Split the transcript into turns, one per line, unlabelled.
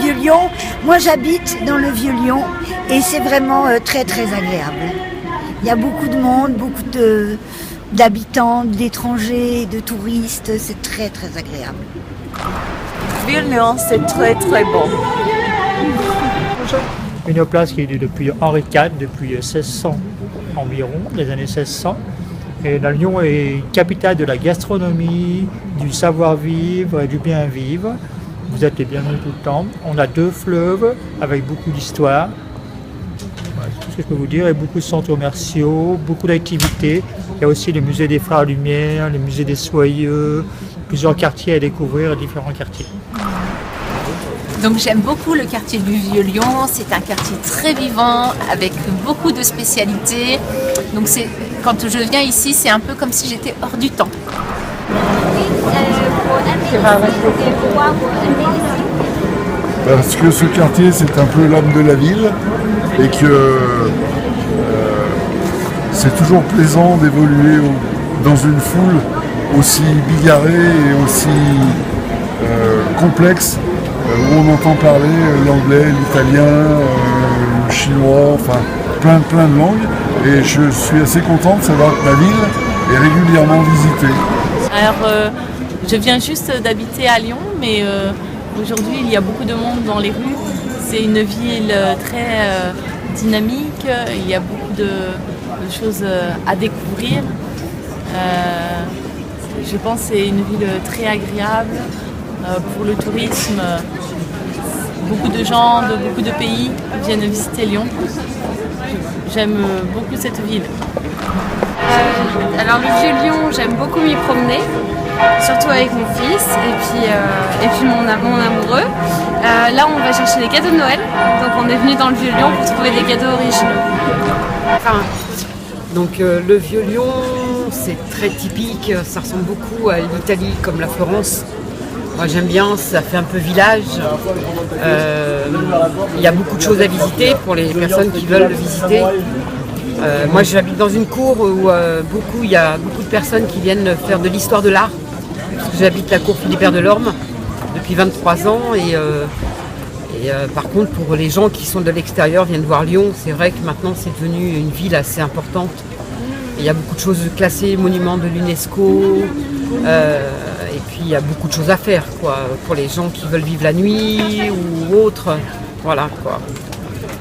Vieux-Lyon. Moi, j'habite dans le Vieux-Lyon et c'est vraiment très très agréable. Il y a beaucoup de monde, d'habitants, d'étrangers, de touristes. C'est très très agréable.
Vieux-Lyon, c'est très très bon.
Une place qui est depuis Henri IV, depuis 1600 environ, les années 1600. Et la Lyon est capitale de la gastronomie, du savoir-vivre et du bien-vivre. Vous êtes les bienvenus tout le temps. On a 2 fleuves avec beaucoup d'histoire. Voilà, c'est tout ce que je peux vous dire. Et beaucoup de centres commerciaux, beaucoup d'activités. Il y a aussi le musée des Frères Lumière, le musée des Soyeux, plusieurs quartiers à découvrir, différents quartiers.
Donc j'aime beaucoup le quartier du Vieux-Lyon, c'est un quartier très vivant avec beaucoup de spécialités. Donc quand je viens ici, c'est un peu comme si j'étais hors du temps.
Parce que ce quartier, c'est un peu l'âme de la ville et que c'est toujours plaisant d'évoluer dans une foule aussi bigarrée et aussi complexe, où on entend parler l'anglais, l'italien, le chinois, enfin plein de langues. Et je suis assez content de savoir que ma ville est régulièrement visitée.
Alors, je viens juste d'habiter à Lyon, mais aujourd'hui il y a beaucoup de monde dans les rues. C'est une ville très dynamique, il y a beaucoup de choses à découvrir. Je pense que c'est une ville très agréable pour le tourisme. Beaucoup de gens de beaucoup de pays viennent visiter Lyon. J'aime beaucoup cette ville.
Alors le Vieux-Lyon, j'aime beaucoup m'y promener, surtout avec mon fils et puis mon amoureux. Là, on va chercher des cadeaux de Noël, donc on est venu dans le Vieux-Lyon pour trouver des cadeaux originaux.
Donc le Vieux-Lyon, c'est très typique, ça ressemble beaucoup à l'Italie comme la Florence. Moi j'aime bien, ça fait un peu village. Il y a beaucoup de choses à visiter pour les personnes qui veulent le visiter. Moi j'habite dans une cour où il y a beaucoup de personnes qui viennent faire de l'histoire de l'art. J'habite la cour Philibert Delorme depuis 23 ans et par contre pour les gens qui sont de l'extérieur, viennent voir Lyon, c'est vrai que maintenant c'est devenu une ville assez importante. Il y a beaucoup de choses classées, monuments de l'UNESCO, et puis il y a beaucoup de choses à faire quoi, pour les gens qui veulent vivre la nuit ou autre. Voilà quoi.